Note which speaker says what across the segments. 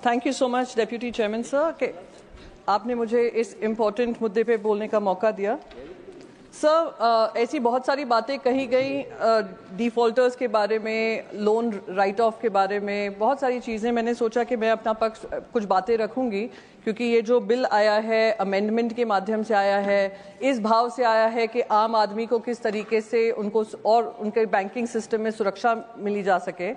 Speaker 1: Thank you so much deputy chairman sir कि आपने मुझे इस इम्पोर्टेंट मुद्दे पे बोलने का मौका दिया। सर, ऐसी बहुत सारी बातें कही गई डिफ़ॉल्टर्स के बारे में, लोन राइट ऑफ के बारे में, बहुत सारी चीज़ें। मैंने सोचा कि मैं अपना पक्ष कुछ बातें रखूंगी, क्योंकि ये जो बिल आया है अमेंडमेंट के माध्यम से आया है, इस भाव से आया है कि आम आदमी को किस तरीके से उनको और उनके बैंकिंग सिस्टम में सुरक्षा मिली जा सके,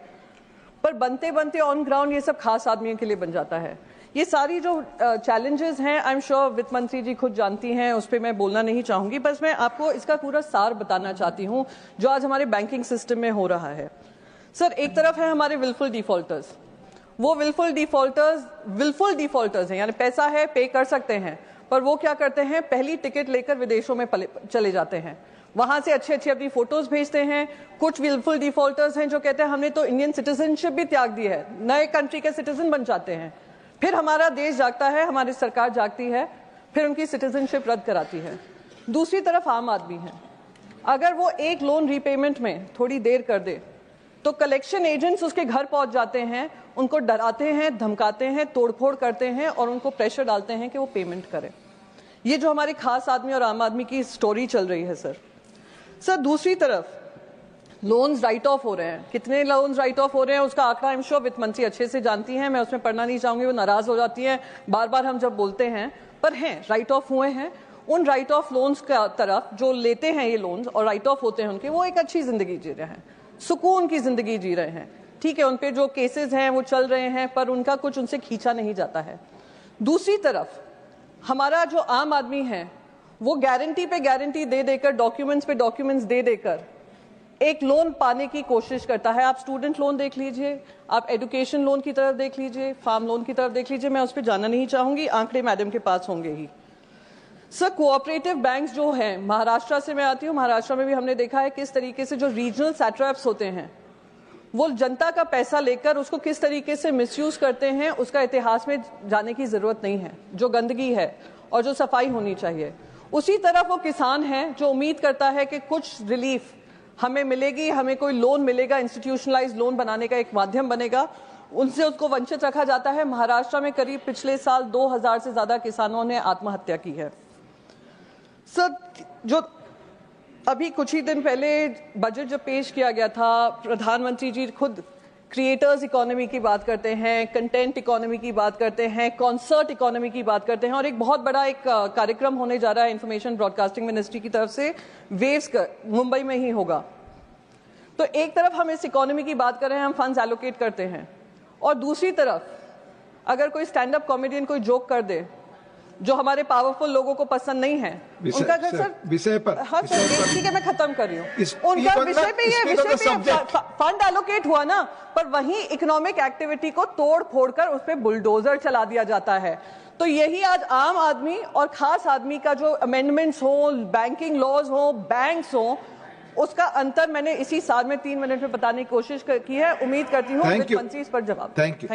Speaker 1: पर बनते बनते ऑन ग्राउंड ये सब खास आदमियों के लिए बन जाता है। ये सारी जो चैलेंजेस हैं, आई एम श्योर वित्त मंत्री जी खुद जानती हैं, उस पर मैं बोलना नहीं चाहूंगी। बस मैं आपको इसका पूरा सार बताना चाहती हूँ जो आज हमारे बैंकिंग सिस्टम में हो रहा है। सर, एक तरफ है हमारे विलफुल डिफॉल्टर्स। वो विलफुल डिफॉल्टर्स हैं, यानी पैसा है, पे कर सकते हैं, पर वो क्या करते हैं, पहली टिकट लेकर विदेशों में चले जाते हैं, वहां से अच्छे अच्छे अपनी फोटोज भेजते हैं। कुछ विलफुल डिफॉल्टर्स हैं जो कहते हैं हमने तो इंडियन सिटीजनशिप भी त्याग दी है, नए कंट्री के सिटीजन बन जाते हैं। फिर हमारा देश जागता है, हमारी सरकार जागती है, फिर उनकी सिटीजनशिप रद्द कराती है। दूसरी तरफ आम आदमी है, अगर वो एक लोन रीपेमेंट में थोड़ी देर कर दे तो कलेक्शन एजेंट्स उसके घर पहुंच जाते हैं, उनको डराते हैं, धमकाते हैं, तोड़फोड़ करते हैं और उनको प्रेशर डालते हैं कि वो पेमेंट करें। ये जो हमारी खास आदमी और आम आदमी की स्टोरी चल रही है। सर, दूसरी तरफ लोन्स राइट ऑफ हो रहे हैं। कितने लोन्स राइट ऑफ हो रहे हैं उसका आंकड़ा आई एम श्योर वित्त मंत्री अच्छे से जानती हैं, मैं उसमें पढ़ना नहीं चाहूंगी, वो नाराज हो जाती हैं बार बार हम जब बोलते हैं, पर हैं राइट ऑफ हुए हैं। उन राइट ऑफ लोन्स का तरफ जो लेते हैं ये लोन्स और राइट ऑफ होते हैं उनके, वो एक अच्छी जिंदगी जी रहे हैं, सुकून की जिंदगी जी रहे हैं। ठीक है, उन पे जो केसेस हैं वो चल रहे हैं, पर उनका कुछ उनसे खींचा नहीं जाता है। दूसरी तरफ हमारा जो आम आदमी है वो गारंटी पे गारंटी दे देकर, डॉक्यूमेंट्स पे डॉक्यूमेंट्स दे देकर एक लोन पाने की कोशिश करता है। आप स्टूडेंट लोन देख लीजिए, आप एजुकेशन लोन की तरफ देख लीजिए, फार्म लोन की तरफ देख लीजिए, मैं उस पर जाना नहीं चाहूंगी, आंकड़े मैडम के पास होंगे ही। सर, कोऑपरेटिव बैंक्स जो हैं, महाराष्ट्र से मैं आती हूँ, महाराष्ट्र में भी हमने देखा है किस तरीके से जो रीजनल सैट्रैप्स होते हैं वो जनता का पैसा लेकर उसको किस तरीके से मिसयूज करते हैं, उसका इतिहास में जाने की जरूरत नहीं है। जो गंदगी है और जो सफाई होनी चाहिए, उसी तरफ वो किसान है जो उम्मीद करता है कि कुछ रिलीफ हमें मिलेगी, हमें कोई लोन मिलेगा, इंस्टीट्यूशनलाइज लोन बनाने का एक माध्यम बनेगा, उनसे उसको वंचित रखा जाता है। महाराष्ट्र में करीब पिछले साल 2000 से ज्यादा किसानों ने आत्महत्या की है। सर, जो अभी कुछ ही दिन पहले बजट जब पेश किया गया था, प्रधानमंत्री जी खुद क्रिएटर्स इकोनॉमी की बात करते हैं, कंटेंट इकोनॉमी की बात करते हैं, कॉन्सर्ट इकोनॉमी की बात करते हैं, और एक बहुत बड़ा एक कार्यक्रम होने जा रहा है इंफॉर्मेशन ब्रॉडकास्टिंग मिनिस्ट्री की तरफ से, वेव्स का, मुंबई में ही होगा। तो एक तरफ हम इस इकोनॉमी की बात कर रहे हैं, हम फंड्स एलोकेट करते हैं, और दूसरी तरफ अगर कोई स्टैंड अप कॉमेडियन कोई जोक कर दे जो हमारे पावरफुल लोगों को पसंद नहीं है, उनका अगर सर
Speaker 2: विषय पर,
Speaker 1: हाँ सर, ठीक है मैं खत्म कर रही हूँ, उनका विषय पे ये फंड एलोकेट हुआ ना, पर वहीं इकोनॉमिक एक्टिविटी को तोड़ फोड़ कर उस पर बुलडोजर चला दिया जाता है। तो यही आज आम आदमी और खास आदमी का जो अमेंडमेंट्स हो, बैंकिंग लॉज हो, बैंक्स हो, उसका अंतर मैंने इसी साल में 3 मिनट में बताने की कोशिश की है। उम्मीद करती हूँ वित्त मंत्री इस पर जवाब।
Speaker 2: Thank you.